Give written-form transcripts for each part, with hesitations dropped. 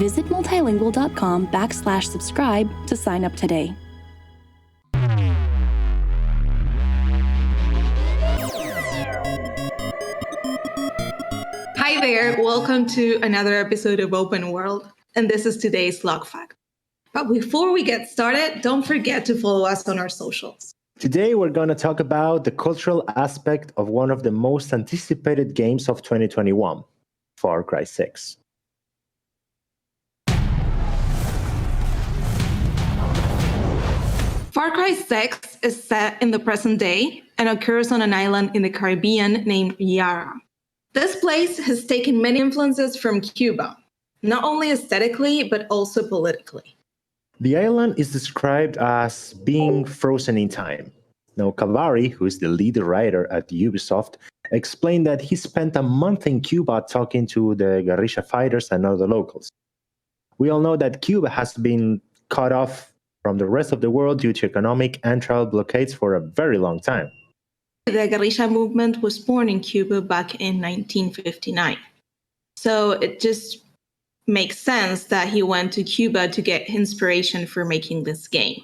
Visit multilingual.com/subscribe to sign up today. Hi there, welcome to another episode of Open World, and this is today's LocFact. But before we get started, don't forget to follow us on our socials. Today we're going to talk about the cultural aspect of one of the most anticipated games of 2021, Far Cry 6. Far Cry 6 is set in the present day and occurs on an island in the Caribbean named Yara. This place has taken many influences from Cuba, not only aesthetically, but also politically. The island is described as being frozen in time. Now, Cavari, who is the lead writer at Ubisoft, explained that he spent a month in Cuba talking to the guerrilla fighters and other locals. We all know that Cuba has been cut off from the rest of the world due to economic and travel blockades for a very long time. The guerrilla movement was born in Cuba back in 1959. So it just makes sense that he went to Cuba to get inspiration for making this game.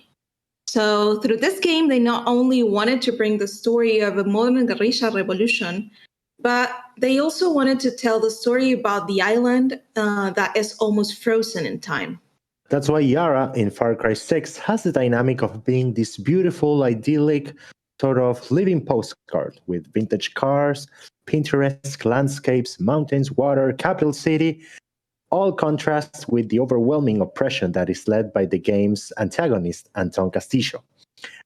So through this game, they not only wanted to bring the story of a modern guerrilla revolution, but they also wanted to tell the story about the island that is almost frozen in time. That's why Yara in Far Cry 6 has the dynamic of being this beautiful, idyllic, sort of living postcard with vintage cars, Pinterest landscapes, mountains, water, capital city, all contrasts with the overwhelming oppression that is led by the game's antagonist, Anton Castillo.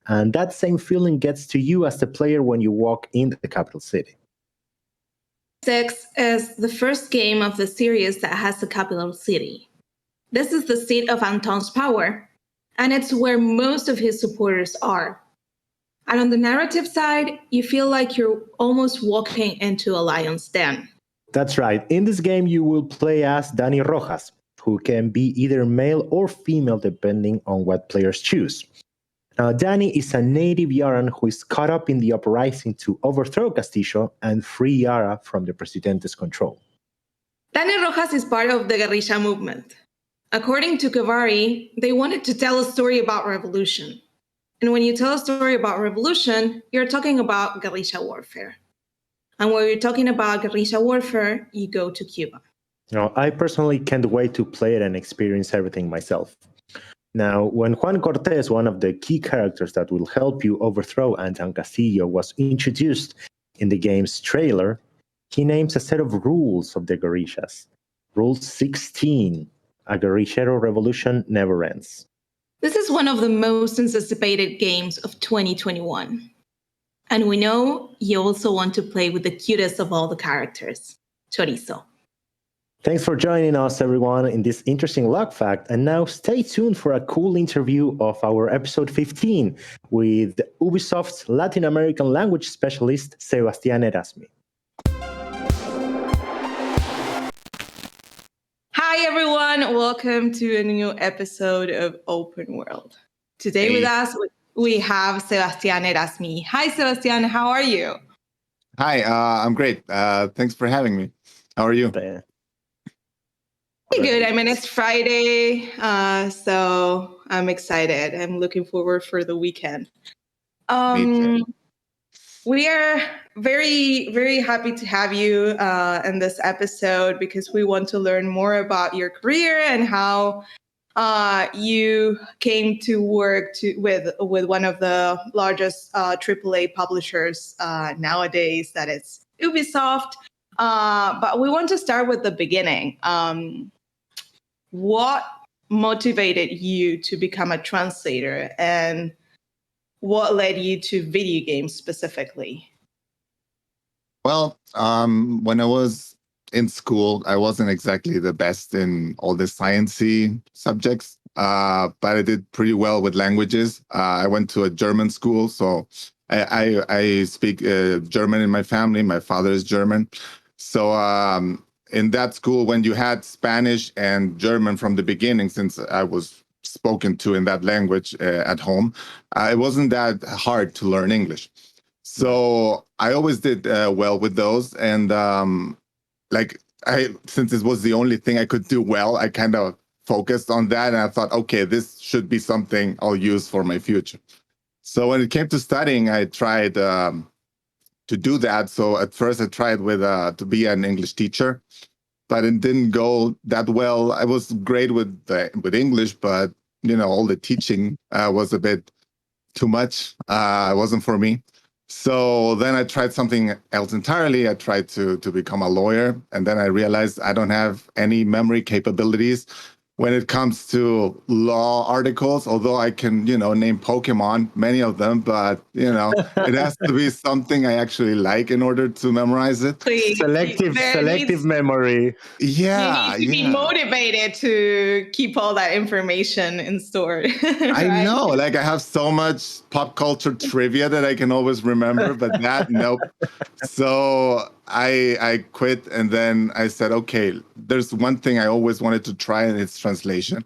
And that same feeling gets to you as the player when you walk in the capital city. 6 is the first game of the series that has a capital city. This is the seat of Anton's power, and it's where most of his supporters are. And on the narrative side, you feel like you're almost walking into a lion's den. That's right. In this game, you will play as Dani Rojas, who can be either male or female depending on what players choose. Now, Dani is a native Yaran who is caught up in the uprising to overthrow Castillo and free Yara from the Presidente's control. Dani Rojas is part of the guerrilla movement. According to Cavari, they wanted to tell a story about revolution. And when you tell a story about revolution, you're talking about guerrilla warfare. And when you're talking about guerrilla warfare, you go to Cuba. Now, I personally can't wait to play it and experience everything myself. Now, when Juan Cortez, one of the key characters that will help you overthrow Anton Castillo, was introduced in the game's trailer, he names a set of rules of the guerrillas. Rule 16, a guerrillero revolution never ends. This is one of the most anticipated games of 2021. And we know you also want to play with the cutest of all the characters, Chorizo. Thanks for joining us, everyone, in this interesting LocFact. And now stay tuned for a cool interview of our episode 15 with Ubisoft's Latin American language specialist, Sebastian Erasmy. Hi, everyone. Welcome to a new episode of Open World. Today with us, we have Sebastian Erasmy. Hi, Sebastian. How are you? Hi, I'm great. Thanks for having me. How are you? Pretty good. I mean, it's Friday, so I'm excited. I'm looking forward for the weekend. We are very, very happy to have you in this episode because we want to learn more about your career and how you came to work with one of the largest AAA publishers nowadays, that is Ubisoft. But we want to start with the beginning. What motivated you to become a translator, and what led you to video games specifically? Well, when I was in school, I wasn't exactly the best in all the sciencey subjects, but I did pretty well with languages. I went to a German school, so I speak German in my family. My father is German. So in that school, when you had Spanish and German from the beginning, since I was spoken to in that language at home, it wasn't that hard to learn English. So I always did well with those. And since it was the only thing I could do well, I kind of focused on that. And I thought, okay, this should be something I'll use for my future. So when it came to studying, I tried to do that. So at first I tried with to be an English teacher, but it didn't go that well. I was great with English, but all the teaching was a bit too much. It wasn't for me. So then I tried something else entirely. I tried to become a lawyer, and then I realized I don't have any memory capabilities when it comes to law articles, although I can, name Pokemon, many of them, but, it has to be something I actually like in order to memorize it. Please, Selective memory. Yeah. You need to be motivated to keep all that information in store. Right? I know, like I have so much pop culture trivia that I can always remember, but that, nope. So I quit, and then I said, okay, there's one thing I always wanted to try, and it's translation.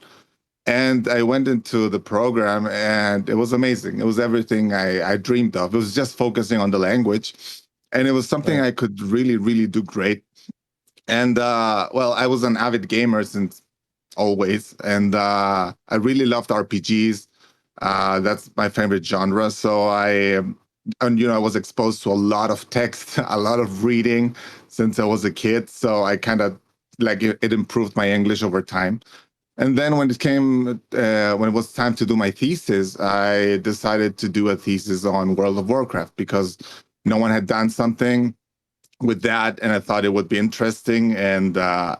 And I went into the program, and it was amazing. It was everything I dreamed of. It was just focusing on the language, and it was something I could really, really do great. And I was an avid gamer since always, and I really loved RPGs. That's my favorite genre. So I was exposed to a lot of text, a lot of reading since I was a kid. So I kind of it improved my English over time. And then when it was time to do my thesis, I decided to do a thesis on World of Warcraft because no one had done something with that, and I thought it would be interesting. And I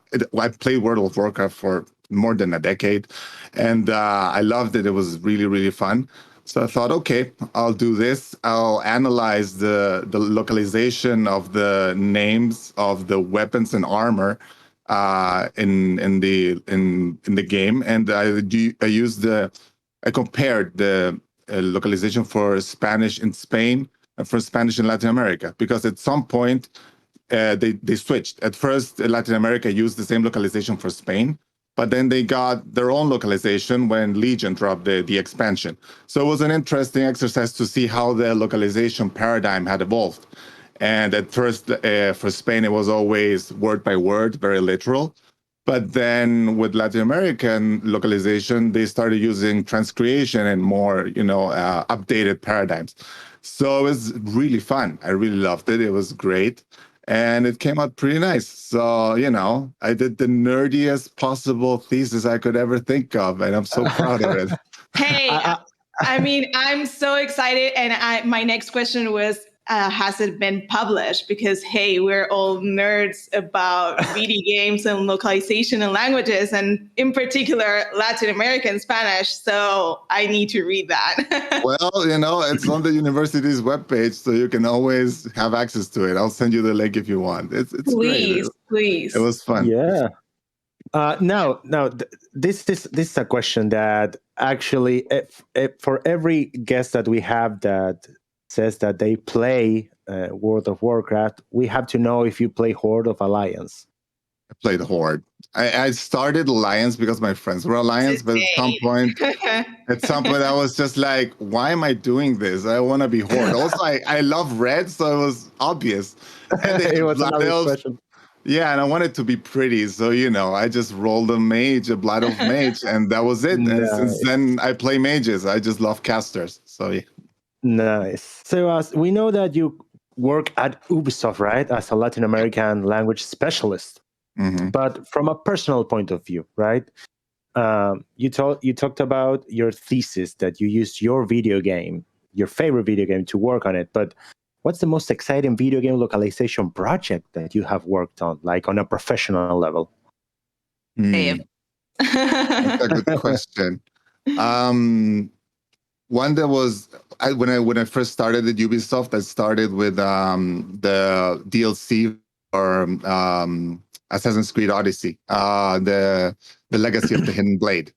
played World of Warcraft for more than a decade, and I loved it. It was really, really fun. So I thought, okay, I'll do this. I'll analyze the localization of the names of the weapons and armor in the game, and I compared the localization for Spanish in Spain and for Spanish in Latin America, because at some point they switched. At first, Latin America used the same localization for Spain, but then they got their own localization when Legion dropped the expansion. So it was an interesting exercise to see how the localization paradigm had evolved. And at first, for Spain, it was always word by word, very literal. But then with Latin American localization, they started using transcreation and more, updated paradigms. So it was really fun. I really loved it. It was great. And it came out pretty nice. So, I did the nerdiest possible thesis I could ever think of, and I'm so proud of it. Hey, I mean, I'm so excited. And my next question was, has it been published? Because, hey, we're all nerds about video games and localization and languages, and in particular, Latin American Spanish. So I need to read that. Well, it's on the university's webpage, so you can always have access to it. I'll send you the link if you want. It's great. Please. It was fun. Yeah. Now, this is a question that actually, for every guest that we have that says that they play World of Warcraft, we have to know if you play Horde of Alliance. I played Horde. I started Alliance because my friends were Alliance, but at some point I was just like, why am I doing this? I want to be Horde. Also, I love red, so it was obvious. And it was an obvious question. Yeah, and I wanted to be pretty, so I just rolled a Blood Elf Mage, and that was it. Nice. And since then, I play mages. I just love casters. So yeah. Nice. So we know that you work at Ubisoft, right, as a Latin American language specialist. Mm-hmm. But from a personal point of view, right? You talked about your thesis, that you used your favorite video game, to work on it. But what's the most exciting video game localization project that you have worked on, like on a professional level? Hey. That's a good question. One that was when I first started at Ubisoft, I started with the DLC for Assassin's Creed Odyssey, the Legacy of the Hidden Blade.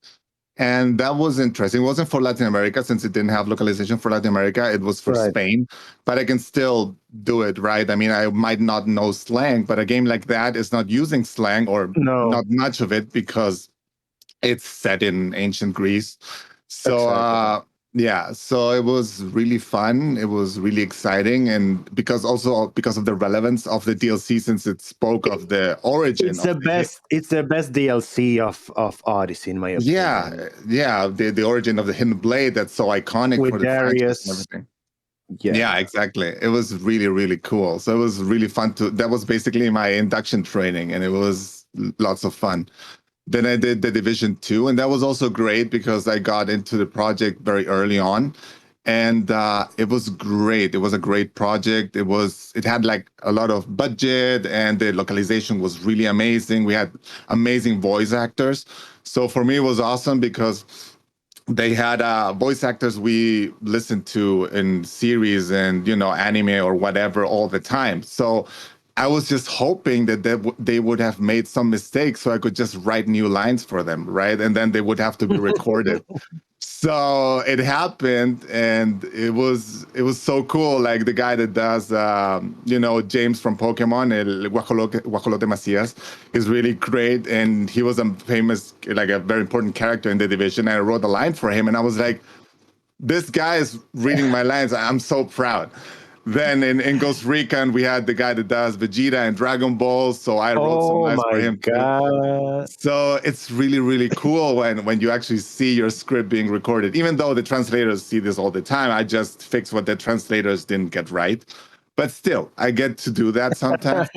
And that was interesting. It wasn't for Latin America, since it didn't have localization for Latin America. It was for Spain, but I can still do it, right? I mean, I might not know slang, but a game like that is not using slang, or not much of it, because it's set in ancient Greece. So Yeah, so it was really fun. It was really exciting, and because of the relevance of the DLC, since it spoke of the origin It's of the the game. best. It's the best DLC of Odyssey, in my opinion. Yeah, the origin of the Hidden Blade that's so iconic for With the franchise and Darius, everything. yeah. Yeah, exactly. It was really, really cool. So it was really fun that was basically my induction training, and it was lots of fun. Then I did the Division 2, and that was also great because I got into the project very early on. And it was great. It was a great project. It had like a lot of budget, and the localization was really amazing. We had amazing voice actors. So for me, it was awesome because they had voice actors we listened to in series and anime or whatever all the time. So I was just hoping that they would have made some mistakes so I could just write new lines for them, right? And then they would have to be recorded. So it happened, and it was so cool. Like the guy that does, James from Pokemon, El Guajolote Macias, is really great, and he was a famous, like a very important character in the division. I wrote a line for him, and I was like, this guy is reading my lines. I'm so proud. Then in Ghost Recon, we had the guy that does Vegeta and Dragon Ball, so I wrote some Oh lines for my him too. god! So it's really, really cool when you actually see your script being recorded. Even though the translators see this all the time, I just fix what the translators didn't get right. But still, I get to do that sometimes.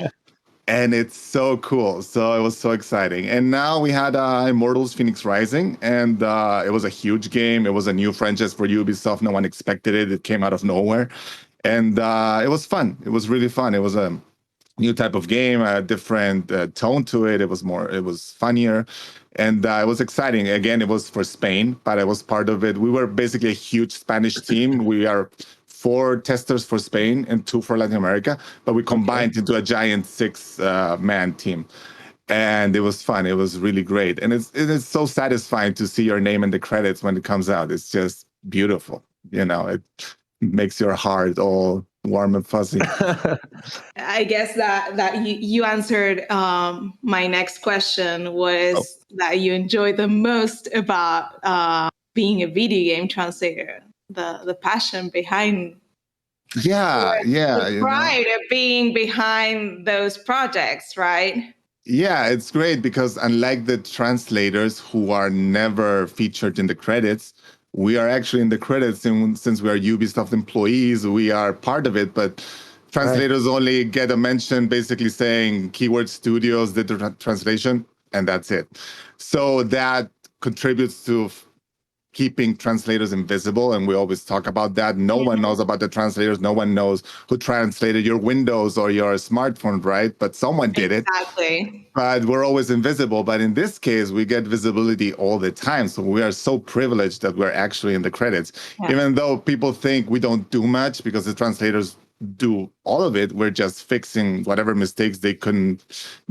And it's so cool. So it was so exciting. And now we had Immortals Phoenix Rising, and it was a huge game. It was a new franchise for Ubisoft. No one expected it. It came out of nowhere. And it was fun. It was really fun. It was a new type of game, a different tone to it. It was funnier, and it was exciting. Again, it was for Spain, but I was part of it. We were basically a huge Spanish team. We are 4 testers for Spain and 2 for Latin America, but we combined into a giant 6-man team. And it was fun. It was really great. And it is so satisfying to see your name in the credits when it comes out. It's just beautiful. It makes your heart all warm and fuzzy. I guess that you answered my next question was that you enjoy the most about being a video game translator, the passion behind, the pride of being behind those projects, right? Yeah, it's great because unlike the translators who are never featured in the credits, we are actually in the credits, and since we are Ubisoft employees, we are part of it. But translators only get a mention basically saying Keyword Studios did the translation, and that's it. So that contributes to keeping translators invisible, and we always talk about that. No one knows about the translators. No one knows who translated your Windows or your smartphone, right? But someone did it. Exactly. But we're always invisible. But in this case, we get visibility all the time. So we are so privileged that we're actually in the credits. Yeah. Even though people think we don't do much because the translators do all of it, we're just fixing whatever mistakes they couldn't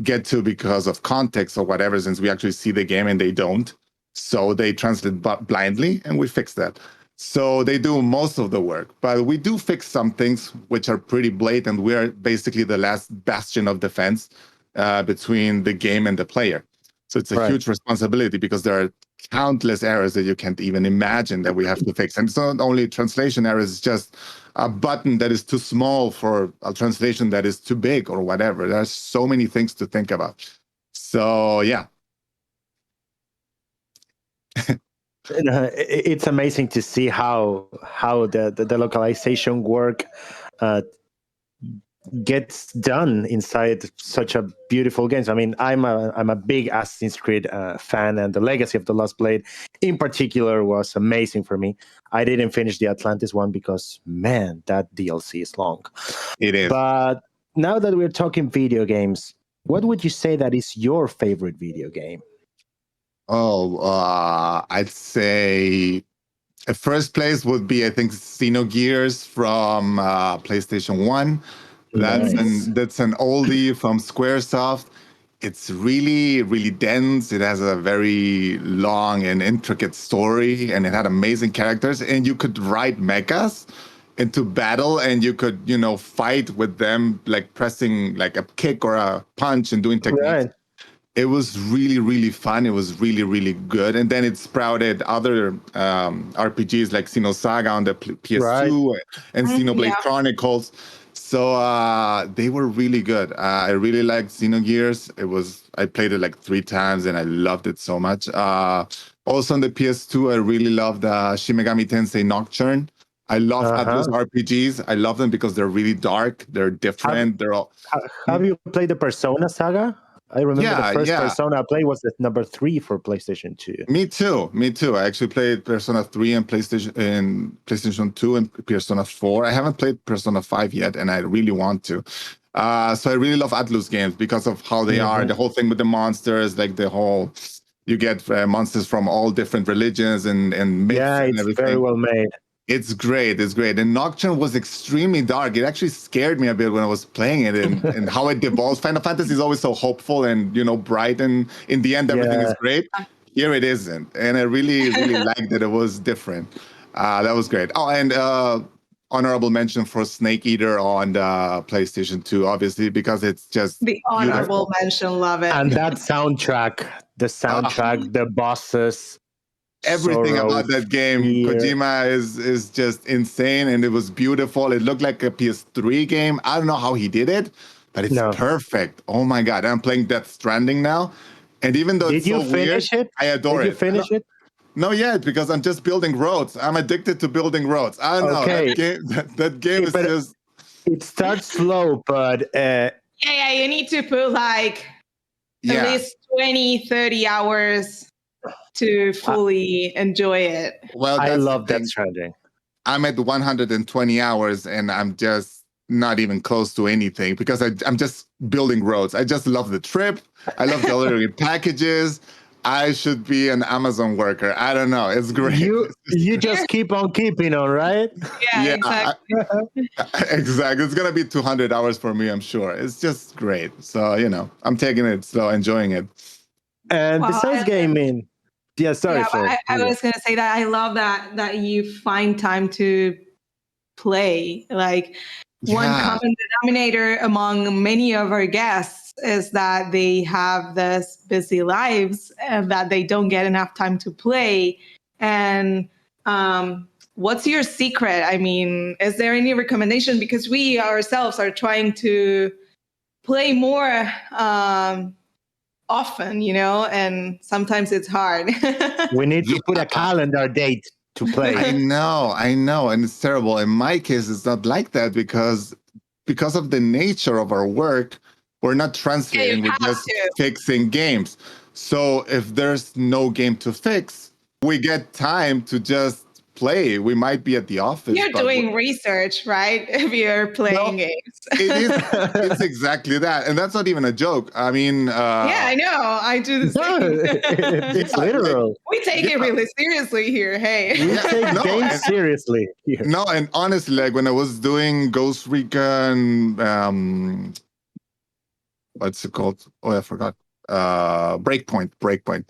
get to because of context or whatever, since we actually see the game and they don't. So they translate blindly, and we fix that. So they do most of the work, but we do fix some things which are pretty blatant. We are basically the last bastion of defense between the game and the player. So it's a huge responsibility because there are countless errors that you can't even imagine that we have to fix. And it's not only translation errors, it's just a button that is too small for a translation that is too big or whatever. There's so many things to think about. So yeah. It's amazing to see how the localization work gets done inside such a beautiful games. I mean, I'm a big Assassin's Creed fan, and the Legacy of the Lost Blade in particular was amazing for me. I didn't finish the Atlantis one because, man, that DLC is long. It is. But now that we're talking video games, what would you say that is your favorite video game? I'd say first place would be, I think, Xenogears from PlayStation 1. That's an oldie from Squaresoft. It's really, really dense. It has a very long and intricate story, and it had amazing characters. And you could ride mechas into battle, and you could, fight with them, like pressing like a kick or a punch and doing techniques. Right. It was really, really fun. It was really, really good. And then it sprouted other RPGs like Xenosaga on the PS2 and Xenoblade Chronicles. So they were really good. I really liked Xenogears. I played it like 3 times and I loved it so much. Also on the PS2, I really loved Shin Megami Tensei Nocturne. I love Atlus RPGs. I love them because they're really dark. They're different. Have you played the Persona saga? I remember the first Persona I played was at number 3 for PlayStation 2. Me too. I actually played Persona 3 and PlayStation 2 and Persona 4. I haven't played Persona 5 yet, and I really want to. So I really love Atlus games because of how they are. The whole thing with the monsters, like you get monsters from all different religions and myths and everything. Very well made. It's great. And Nocturne was extremely dark. It actually scared me a bit when I was playing it and how it devolves. Final Fantasy is always so hopeful and, bright. And in the end, everything is great. Here it isn't. And I really, really liked that it was different. That was great. Oh, and honorable mention for Snake Eater on the PlayStation 2, obviously, because it's just the honorable mention. Love it. And that soundtrack, the bosses, everything about that game, Kojima is just insane, and it was beautiful. It looked like a PS3 game. I don't know how he did it, but it's perfect. Oh my god! I'm playing Death Stranding now, and even though it's so weird, I adore it. Did you finish it? No, yet, because I'm just building roads. I'm addicted to building roads. I don't know. That game is just. It starts slow, but. You need to put at least 20, 30 hours to fully enjoy it. Well, I love Death Stranding. I'm at 120 hours and I'm just not even close to anything because I'm just building roads. I just love the trip. I love delivering packages. I should be an Amazon worker. I don't know. It's great. You just keep on keeping on, right? Yeah, exactly. Exactly. It's going to be 200 hours for me, I'm sure. It's just great. So, I'm taking it slow, enjoying it. And besides gaming, I was going to say that I love that you find time to play. One common denominator among many of our guests is that they have this busy lives and that they don't get enough time to play. And what's your secret? I mean, is there any recommendation? Because we ourselves are trying to play more often, and sometimes it's hard. We need to put a calendar date to play. I know, and it's terrible. In my case, it's not like that because of the nature of our work, we're not translating, we're just fixing games. So if there's no game to fix, we get time to just play. We might be at the office. You're doing research, right? If you're playing games. It's exactly that. And that's not even a joke. I mean... I know. I do the same. It's literal. We take it really seriously here. Hey. We take games seriously here. No, and honestly, when I was doing Ghost Recon... what's it called? Oh, I forgot. Breakpoint.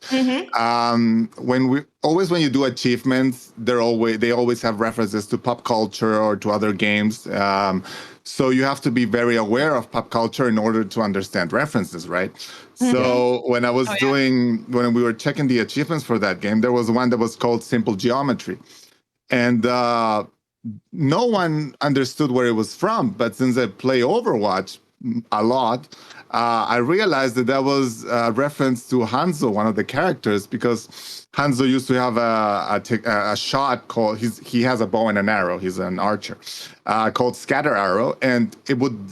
Mm-hmm. When you do achievements, they always have references to pop culture or to other games. So you have to be very aware of pop culture in order to understand references, right? Mm-hmm. So when I was when we were checking the achievements for that game, there was one that was called Simple Geometry. And no one understood where it was from. But since I play Overwatch a lot, I realized that was a reference to Hanzo, one of the characters, because Hanzo used to have a shot called, he has a bow and an arrow, he's an archer, called Scatter Arrow, and it would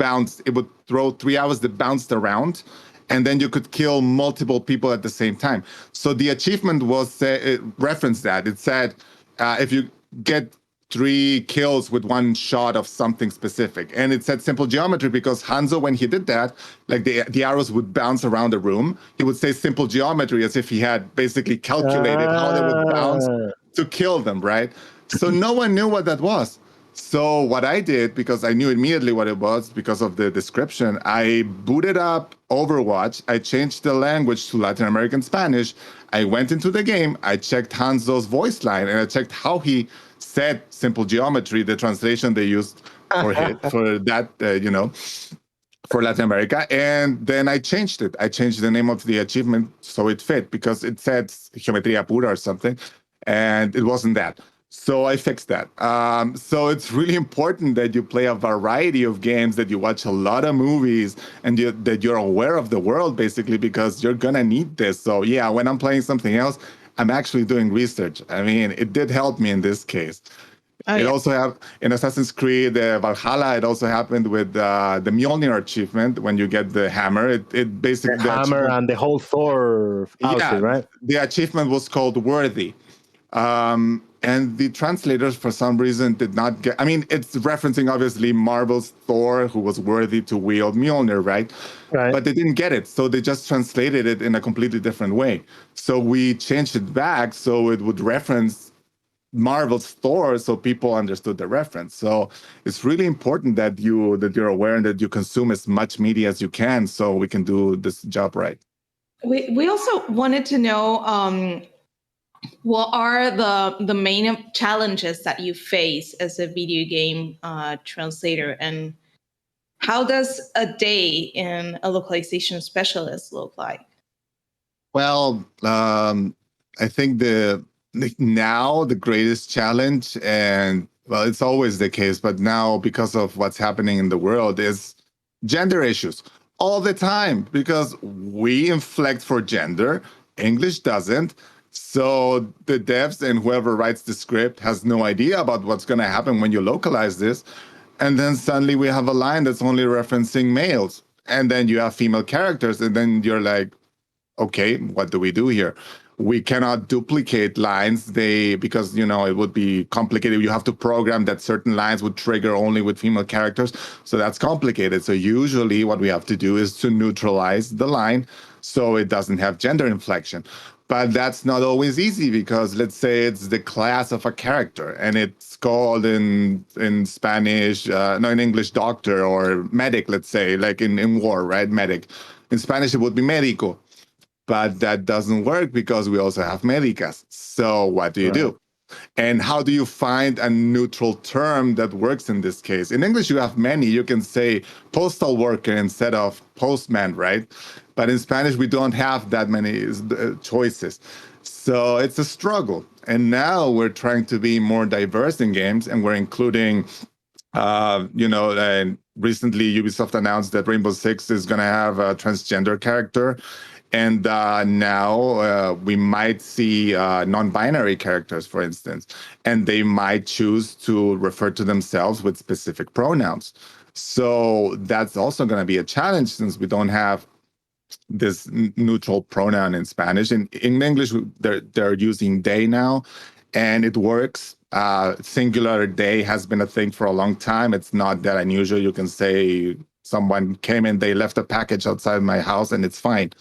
throw 3 arrows that bounced around, and then you could kill multiple people at the same time. So the achievement it referenced that. It said, if you get 3 kills with one shot of something specific. And it said Simple Geometry because Hanzo, when he did that, the arrows would bounce around the room. He would say Simple Geometry as if he had basically calculated how they would bounce to kill them, right? So no one knew what that was. So what I did, because I knew immediately what it was because of the description, I booted up Overwatch. I changed the language to Latin American Spanish. I went into the game. I checked Hanzo's voice line, and I checked how he said Simple Geometry, the translation they used for that, for Latin America. And then I changed it. I changed the name of the achievement so it fit, because it said Geometría Pura or something, and it wasn't that. So I fixed that. So it's really important that you play a variety of games, that you watch a lot of movies, and that you're aware of the world, basically, because you're going to need this. So yeah, when I'm playing something else, I'm actually doing research. I mean, it did help me in this case. It also have in Assassin's Creed Valhalla. It also happened with the Mjolnir achievement. When you get the hammer, it basically the hammer and the whole Thor outfit, right? The achievement was called Worthy, and the translators for some reason did not get. I mean, it's referencing obviously Marvel's Thor, who was worthy to wield Mjolnir, right? Right. But they didn't get it, so they just translated it in a completely different way. So we changed it back so it would reference Marvel's Thor, so people understood the reference. So it's really important that you're aware and that you consume as much media as you can, so we can do this job right. We also wanted to know what are the main challenges that you face as a video game translator, and how does a day in a localization specialist look like? Well, I think now the greatest challenge, and well, it's always the case, but now because of what's happening in the world, is gender issues all the time, because we inflect for gender, English doesn't. So the devs and whoever writes the script has no idea about what's going to happen when you localize this. And then suddenly we have a line that's only referencing males. And then you have female characters. And then you're like, okay, what do we do here? We cannot duplicate lines because, it would be complicated. You have to program that certain lines would trigger only with female characters. So that's complicated. So usually what we have to do is to neutralize the line so it doesn't have gender inflection. But that's not always easy, because let's say it's the class of a character and it's called in Spanish, in English, doctor or medic, let's say, like in war, right? Medic. In Spanish, it would be médico. But that doesn't work because we also have médicas. So what do you do? And how do you find a neutral term that works in this case? In English, you have many. You can say postal worker instead of postman, right? But in Spanish, we don't have that many choices. So it's a struggle. And now we're trying to be more diverse in games, and we're including, and recently Ubisoft announced that Rainbow Six is going to have a transgender character. And now we might see non-binary characters, for instance, and they might choose to refer to themselves with specific pronouns. So that's also going to be a challenge, since we don't have this neutral pronoun in Spanish. In English, they're using they now, and it works. Singular they has been a thing for a long time. It's not that unusual. You can say someone came in, they left a package outside my house, and it's fine.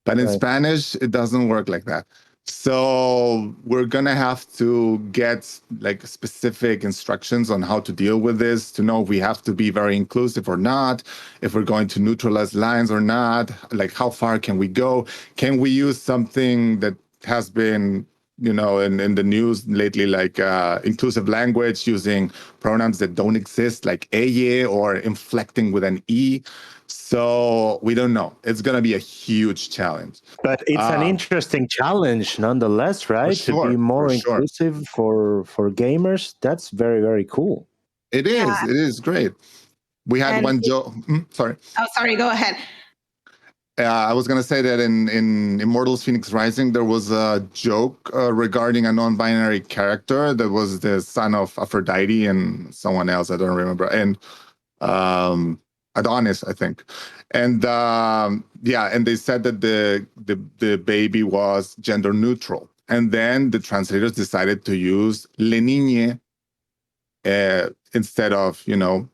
But in Spanish, it doesn't work like that. So we're going to have to get like specific instructions on how to deal with this, to know if we have to be very inclusive or not, if we're going to neutralize lines or not, like how far can we go? Can we use something that has been, in the news lately, like inclusive language, using pronouns that don't exist, like ella, or inflecting with an E? So we don't know. It's going to be a huge challenge. But it's an interesting challenge nonetheless, right? Sure, to be more sure. inclusive for gamers. That's very, very cool. It is. Yeah. It is great. We had one joke. Sorry. Oh, sorry. Go ahead. I was going to say that in Immortals Phoenix Rising, there was a joke regarding a non-binary character that was the son of Aphrodite and someone else. I don't remember. And Adonis, I think. And and they said that the baby was gender neutral. And then the translators decided to use le niñe instead of,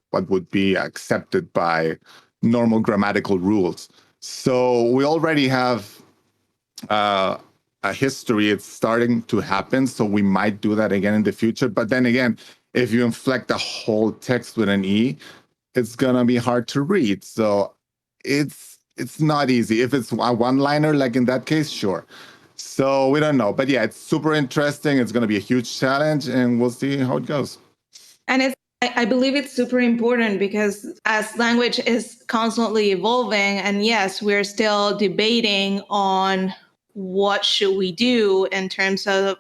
what would be accepted by normal grammatical rules. So we already have a history. It's starting to happen. So we might do that again in the future. But then again, if you inflect the whole text with an E, it's going to be hard to read. So it's not easy. If it's a one-liner, like in that case, sure. So we don't know. But yeah, it's super interesting. It's going to be a huge challenge, and we'll see how it goes. And it's I believe it's super important because as language is constantly evolving, and yes, we're still debating on what should we do in terms of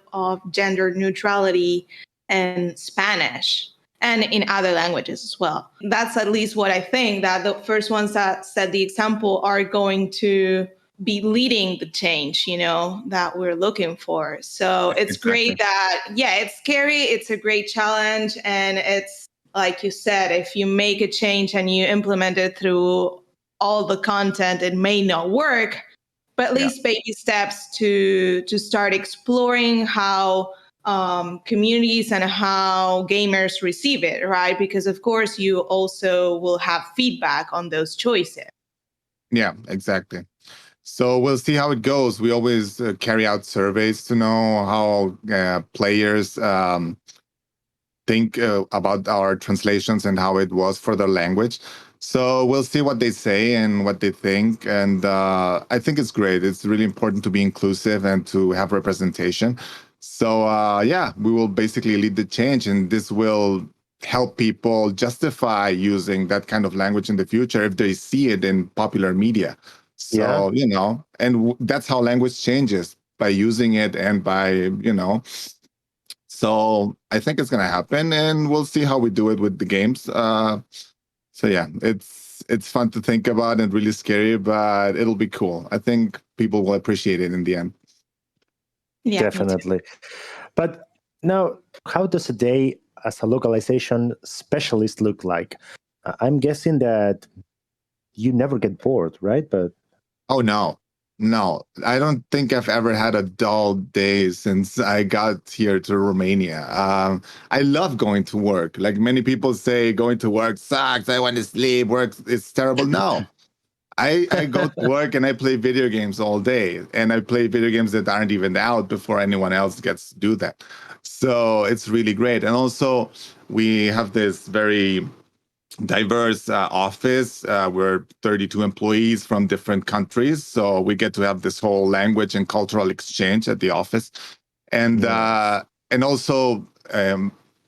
gender neutrality in Spanish and in other languages as well. That's at least what I think, that the first ones that set the example are going to be leading the change, that we're looking for. So it's great that, it's scary. It's a great challenge. And it's like you said, if you make a change and you implement it through all the content, it may not work, but at least baby steps to start exploring how communities and how gamers receive it, right? Because of course you also will have feedback on those choices. Yeah, exactly. So we'll see how it goes. We always carry out surveys to know how players think about our translations and how it was for their language. So we'll see what they say and what they think. And I think it's great. It's really important to be inclusive and to have representation. So we will basically lead the change, and this will help people justify using that kind of language in the future if they see it in popular media. So, that's how language changes, by using it and by, So I think it's going to happen, and we'll see how we do it with the games. It's fun to think about and really scary, but it'll be cool. I think people will appreciate it in the end. Yeah, definitely. But now, how does a day as a localization specialist look like? I'm guessing that you never get bored, right? But oh no, I don't think I've ever had a dull day since I got here to Romania. I love going to work. Like many people say, going to work sucks. I want to sleep. Work is terrible. No. I go to work and I play video games all day, and I play video games that aren't even out before anyone else gets to do that. So it's really great. And also we have this very diverse office. We're 32 employees from different countries. So we get to have this whole language and cultural exchange at the office. And also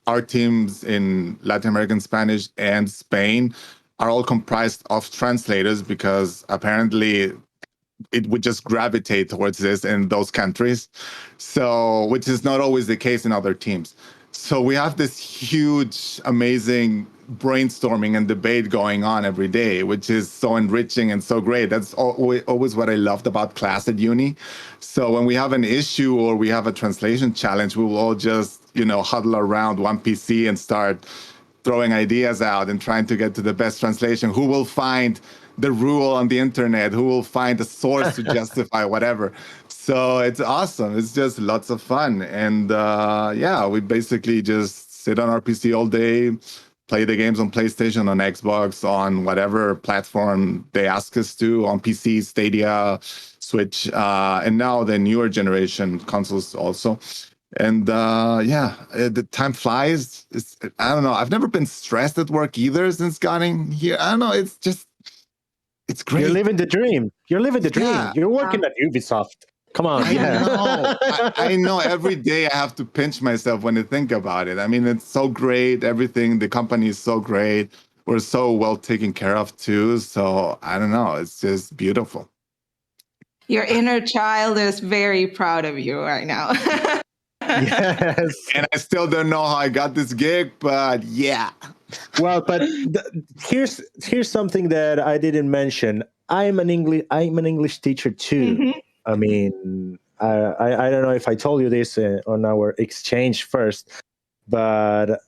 our teams in Latin American Spanish and Spain are all comprised of translators, because apparently it would just gravitate towards this in those countries. So, which is not always the case in other teams. So we have this huge, amazing brainstorming and debate going on every day, which is so enriching and so great. That's always what I loved about class at uni. So when we have an issue or we have a translation challenge, we will all just, huddle around one PC and start throwing ideas out and trying to get to the best translation. Who will find the rule on the internet? Who will find a source to justify whatever? So it's awesome. It's just lots of fun. And we basically just sit on our PC all day, play the games on PlayStation, on Xbox, on whatever platform they ask us to, on PC, Stadia, Switch, and now the newer generation consoles also. And the time flies. I don't know. I've never been stressed at work either since getting here. I don't know. It's great. You're living the dream. You're working at Ubisoft. Come on. I know. Every day I have to pinch myself when I think about it. I mean, it's so great. Everything, the company is so great. We're so well taken care of too. So I don't know. It's just beautiful. Your inner child is very proud of you right now. Yes. And I still don't know how I got this gig, but yeah. Well, but here's something that I didn't mention. I'm an English teacher too. Mm-hmm. I mean, I don't know if I told you this on our exchange first, but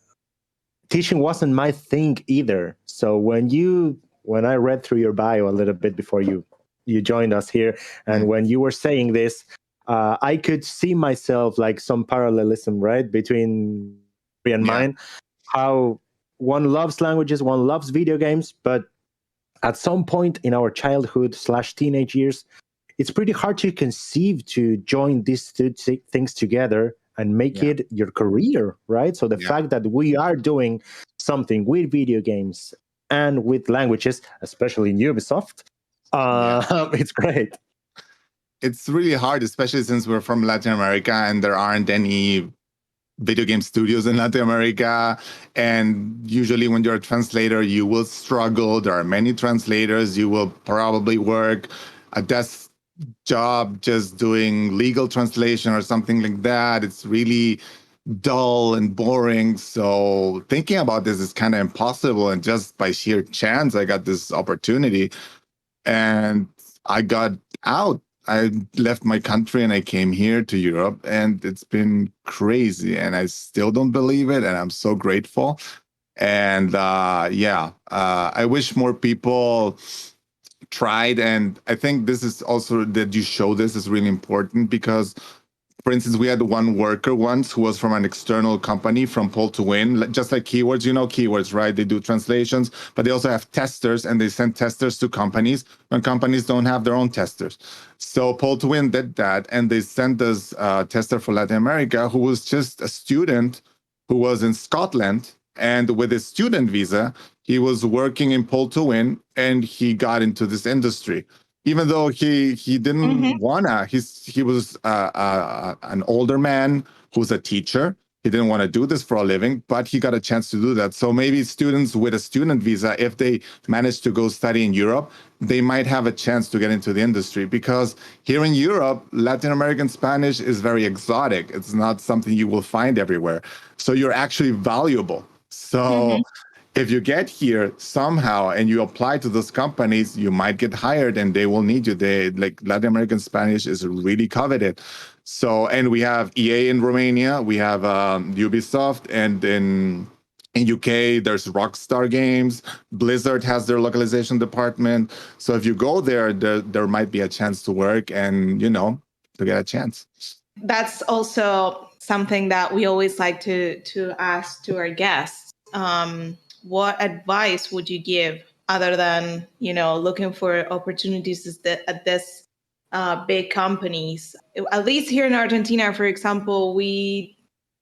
teaching wasn't my thing either. So when I read through your bio a little bit before you joined us here, and when you were saying this, I could see myself like some parallelism, right, between me and mine. How one loves languages, one loves video games, but at some point in our childhood / teenage years, it's pretty hard to conceive to join these two things together and make it your career, right? So the fact that we are doing something with video games and with languages, especially in Ubisoft, it's great. It's really hard, especially since we're from Latin America and there aren't any video game studios in Latin America. And usually when you're a translator, you will struggle. There are many translators. You will probably work a desk job just doing legal translation or something like that. It's really dull and boring. So thinking about this is kind of impossible. And just by sheer chance, I got this opportunity and I got out. I left my country and I came here to Europe, and it's been crazy. And I still don't believe it. And I'm so grateful. And I wish more people tried. And I think this is also that you show this is really important because, for instance, we had one worker once who was from an external company from Pole to Win, just like Keywords. You know Keywords, right? They do translations, but they also have testers, and they send testers to companies when companies don't have their own testers. So Pole to Win did that, and they sent us a tester for Latin America who was just a student who was in Scotland, and with his student visa, he was working in Pole to Win, and he got into this industry. Even though he didn't wanna, he was an older man who's a teacher. He didn't want to do this for a living, but he got a chance to do that. So maybe students with a student visa, if they manage to go study in Europe, they might have a chance to get into the industry, because here in Europe, Latin American Spanish is very exotic. It's not something you will find everywhere. So you're actually valuable. So if you get here somehow and you apply to those companies, you might get hired and they will need you. Like Latin American Spanish is really coveted. So, and we have EA in Romania, we have Ubisoft, and in UK, there's Rockstar Games. Blizzard has their localization department. So if you go there might be a chance to work and, to get a chance. That's also something that we always like to ask to our guests. What advice would you give other than, looking for opportunities at this big companies? At least here in Argentina, for example, we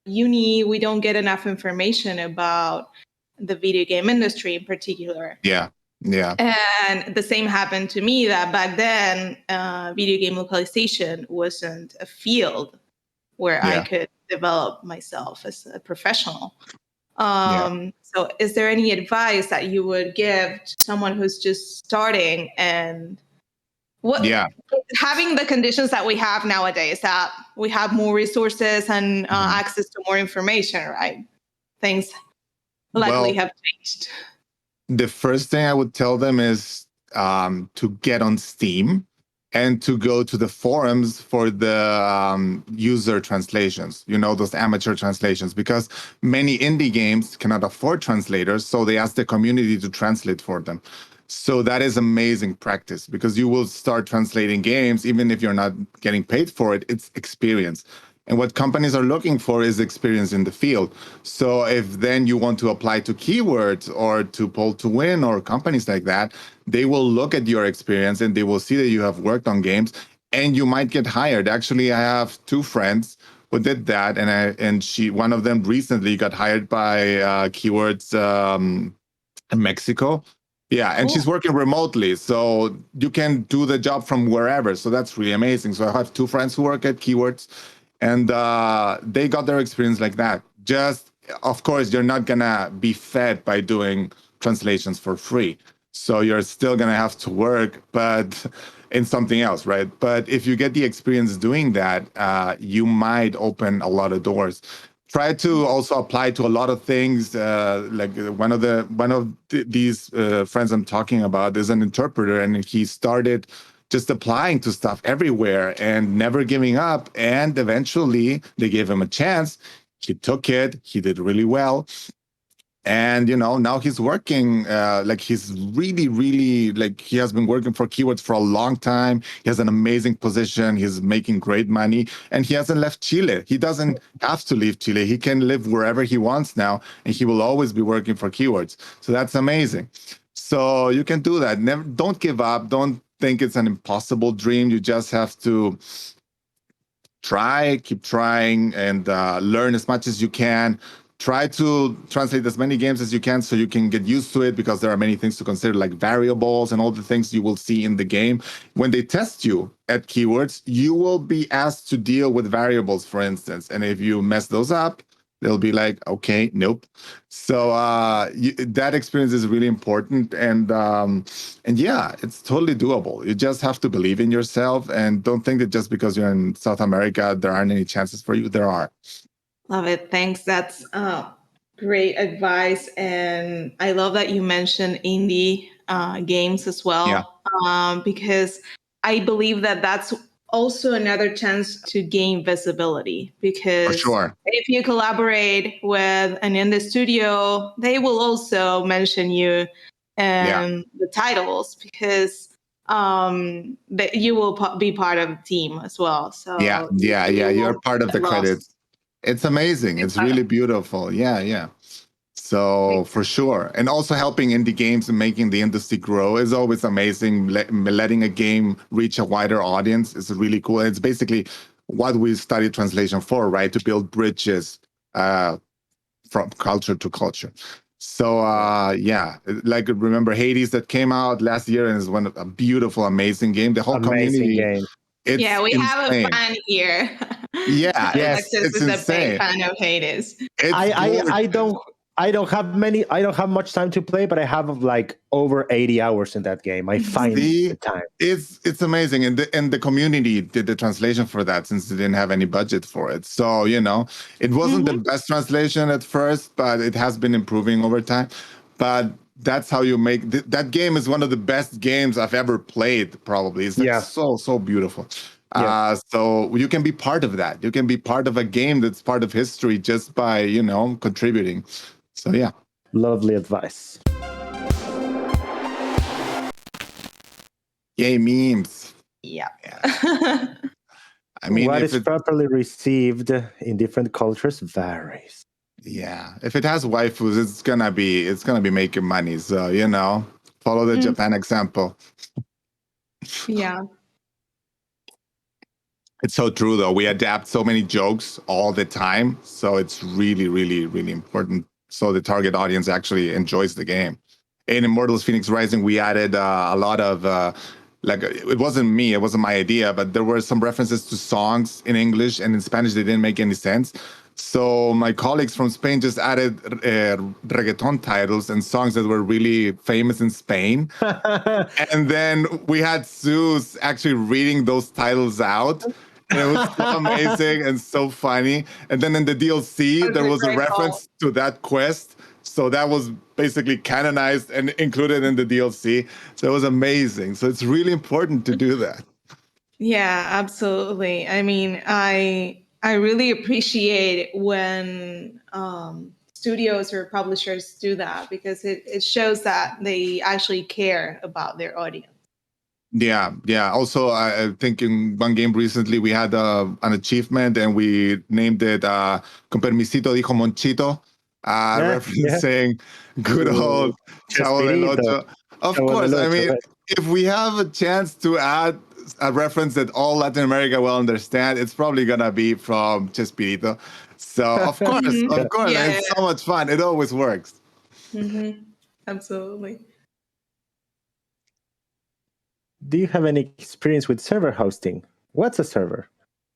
don't get enough information about the video game industry in particular. Yeah. And the same happened to me, that back then, video game localization wasn't a field where I could develop myself as a professional. So is there any advice that you would give to someone who's just starting, and having the conditions that we have nowadays, that we have more resources and access to more information, right? Things likely have changed. The first thing I would tell them is to get on Steam and to go to the forums for the user translations, those amateur translations, because many indie games cannot afford translators, so they ask the community to translate for them. So that is amazing practice, because you will start translating games, even if you're not getting paid for it, it's experience. And what companies are looking for is experience in the field. So if then you want to apply to Keywords or to Pole to Win or companies like that, they will look at your experience and they will see that you have worked on games and you might get hired. Actually, I have two friends who did that, and one of them recently got hired by Keywords in Mexico. Yeah, and she's working remotely, so you can do the job from wherever. So that's really amazing. So I have two friends who work at Keywords, and they got their experience like that. Just, of course, you're not going to be fed by doing translations for free. So you're still going to have to work, but in something else, right? But if you get the experience doing that, you might open a lot of doors. Try to also apply to a lot of things. Like one of these friends I'm talking about is an interpreter, and he started just applying to stuff everywhere and never giving up. And eventually they gave him a chance. He took it. He did really well. And, now he's working, he's really, really, he has been working for Keywords for a long time. He has an amazing position. He's making great money, and he hasn't left Chile. He doesn't have to leave Chile. He can live wherever he wants now, and he will always be working for Keywords. So that's amazing. So you can do that. Don't give up. Don't think it's an impossible dream. You just have to keep trying, and learn as much as you can. Try to translate as many games as you can so you can get used to it, because there are many things to consider, like variables and all the things you will see in the game. When they test you at Keywords, you will be asked to deal with variables, for instance. And if you mess those up, they'll be like, okay, nope. So that experience is really important, and yeah, it's totally doable. You just have to believe in yourself, and don't think that just because you're in South America there aren't any chances for you. There are. Love it. Thanks. That's great advice. And I love that you mentioned indie games as well, because I believe that that's also another chance to gain visibility. Because For sure. if you collaborate with an indie studio, they will also mention you in the titles, because that you will be part of the team as well. So you're part of the credits. It's amazing. It's really beautiful. Yeah. So for sure. And also helping indie games and making the industry grow is always amazing. Letting a game reach a wider audience is really cool. It's basically what we study translation for, right? To build bridges from culture to culture. So like remember Hades that came out last year and is a beautiful, amazing game. The whole community. Game. We have a fan here. Yeah, Alexis is insane. a big fan of Hades. I don't have much time to play, but I have like over 80 hours in that game. I find the time. It's amazing, and the community did the translation for that since they didn't have any budget for it. So it wasn't the best translation at first, but it has been improving over time. But that's how you make that game is one of the best games I've ever played. Probably it's like so beautiful. So you can be part of that. You can be part of a game that's part of history just by contributing. So yeah, lovely advice. Yay, memes. Yeah. I mean, what is properly received in different cultures varies. Yeah, if it has waifus, it's gonna be making money. So follow the Japan example. Yeah. It's so true, though. We adapt so many jokes all the time, so it's really, really, really important. So the target audience actually enjoys the game. In Immortals Phoenix Rising, we added a lot of it wasn't me, it wasn't my idea, but there were some references to songs in English and in Spanish. They didn't make any sense. So my colleagues from Spain just added reggaeton titles and songs that were really famous in Spain. And then we had Zeus actually reading those titles out. And it was so amazing and so funny. And then in the DLC, there was a reference to that quest. So that was basically canonized and included in the DLC. So it was amazing. So it's really important to do that. Yeah, absolutely. I mean, I really appreciate when studios or publishers do that, because it shows that they actually care about their audience. Yeah. Also, I think in one game recently we had an achievement and we named it Con permisito dijo Monchito, referencing good old Chavo del Ocho. Of course, I mean, if we have a chance to add a reference that all Latin America will understand, it's probably gonna be from Chespirito. So of course, it's so much fun. It always works. Absolutely. Do you have any experience with server hosting? What's a server?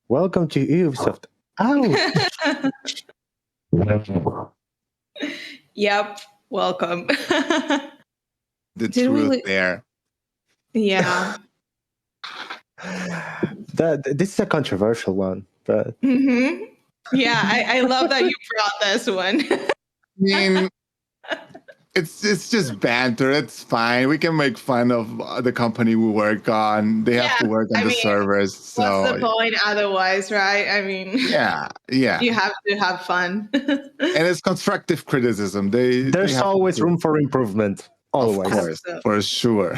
Welcome to Ubisoft. Yep. Welcome. The truth there. Yeah. This is a controversial one, but yeah, I love that you brought this one. I mean, it's just banter. It's fine. We can make fun of the company we work on. They have to work on the servers. So what's the point otherwise, right? I mean, yeah. You have to have fun. And it's constructive criticism. There's always room for improvement. Always. Of course, for sure.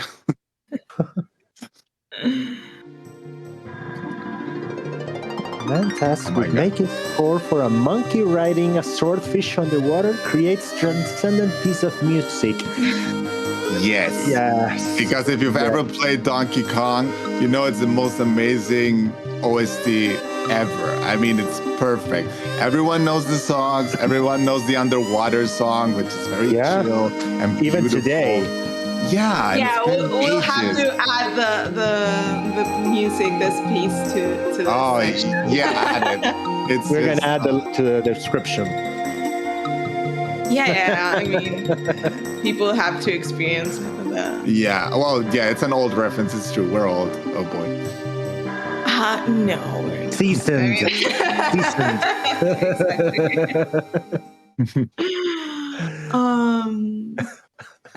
Man tasked with making score for a monkey riding a swordfish underwater creates transcendent piece of music. Yes. Because if you've ever played Donkey Kong, you know it's the most amazing OST ever. I mean, it's perfect. Everyone knows the songs. Everyone knows the underwater song, which is very chill and even beautiful. Today. Yeah, we'll have to add the music, this piece to the section. Add it. We're gonna add to the description. Yeah, I mean, people have to experience that. Yeah, well, yeah, it's an old reference. It's true. We're old. Oh boy. No, we're not. Seasoned. Seasoned.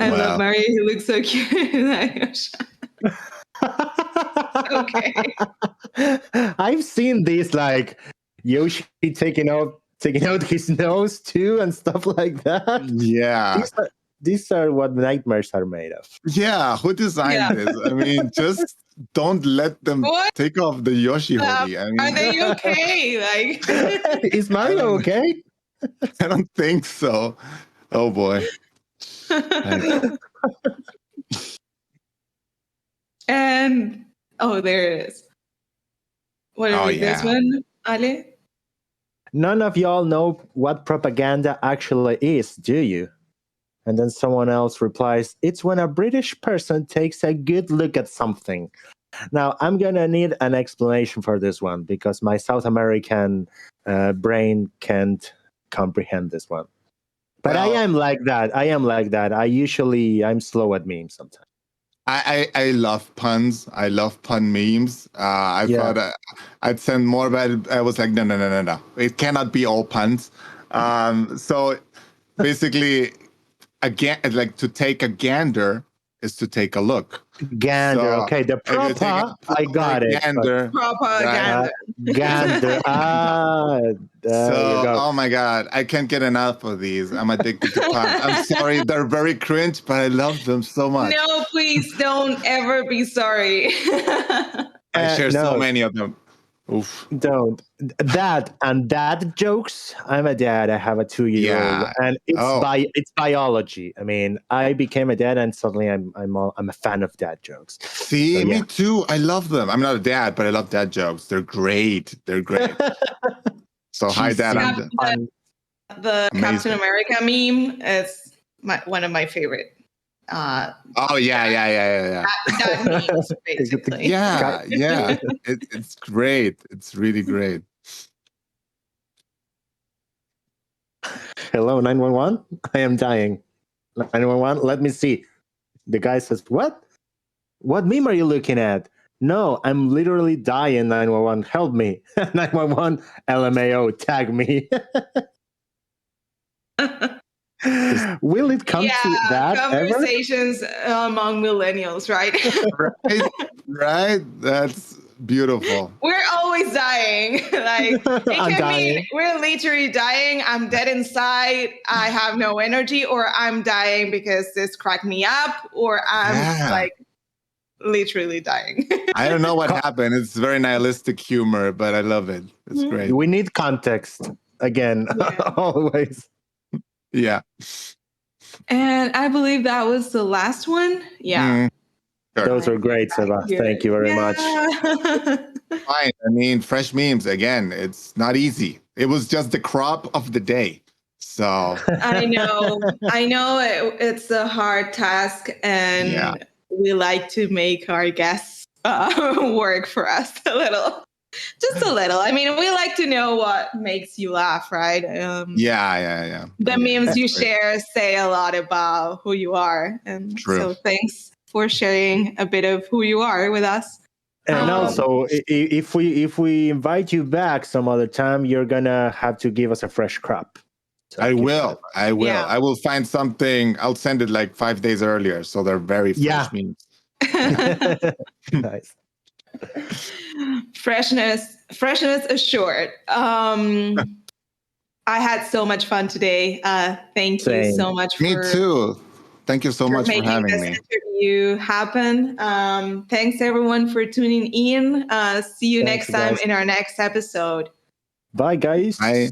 I love Mario. He looks so cute. Okay. I've seen these like Yoshi taking out his nose too and stuff like that. Yeah. These are what nightmares are made of. Yeah, who designed this? I mean, just don't let them take off the Yoshi hoodie. I mean, are they okay? Like, is Mario okay? I don't think so. Oh boy. And there it is. What is this one, Ale? None of y'all know what propaganda actually is, do you? And then someone else replies, it's when a British person takes a good look at something. Now, I'm going to need an explanation for this one because my South American brain can't comprehend this one. But I am like that. I'm slow at memes sometimes. I love puns. I love pun memes. I thought I'd send more, but I was like, no. It cannot be all puns. So basically, again, like to take a gander is to take a look. Gander, so, okay. The proper, I got it. Gander. Proper gander. Gander. Oh my God, I can't get enough of these. I'm addicted to puns. I'm sorry, they're very cringe, but I love them so much. No, please don't ever be sorry. I share so many of them. Oof. Don't. That and dad jokes. I'm a dad. I have a 2-year-old, and it's biology. I mean, I became a dad, and suddenly I'm a fan of dad jokes. See, me too. I love them. I'm not a dad, but I love dad jokes. They're great. So hi, Dad. The Captain America meme is one of my favorite. Yeah. That means basically. Yeah. It's great. It's really great. Hello, 911. I am dying. 911. Let me see. The guy says, "What? What meme are you looking at?" No, I'm literally dying. 911. Help me. 911. LMAO. Tag me. Will it come to that conversations among millennials, right? right. That's beautiful. We're always dying. Like it can mean we're literally dying. I'm dead inside. I have no energy, or I'm dying because this cracked me up, or I'm like literally dying. I don't know what happened. It's very nihilistic humor, but I love it. It's great. We need context again, always. Yeah. And I believe that was the last one. Yeah. Sure. Those were great, Sebastian. Thank you very much. Fine. I mean, fresh memes, again, it's not easy. It was just the crop of the day. So I know it's a hard task, and we like to make our guests work for us a little. Just a little. I mean, we like to know what makes you laugh, right? Yeah. The memes you share say a lot about who you are. And so thanks for sharing a bit of who you are with us. And also, if we invite you back some other time, you're going to have to give us a fresh crop. So I will. Yeah. I will find something. I'll send it like 5 days earlier. So they're very fresh memes. Nice. Freshness assured. I had so much fun today. Thank you so much. Me too. Thank you so much for having me. Making this interview happen. Thanks everyone for tuning in. See you next time in our next episode. Bye, guys. Bye.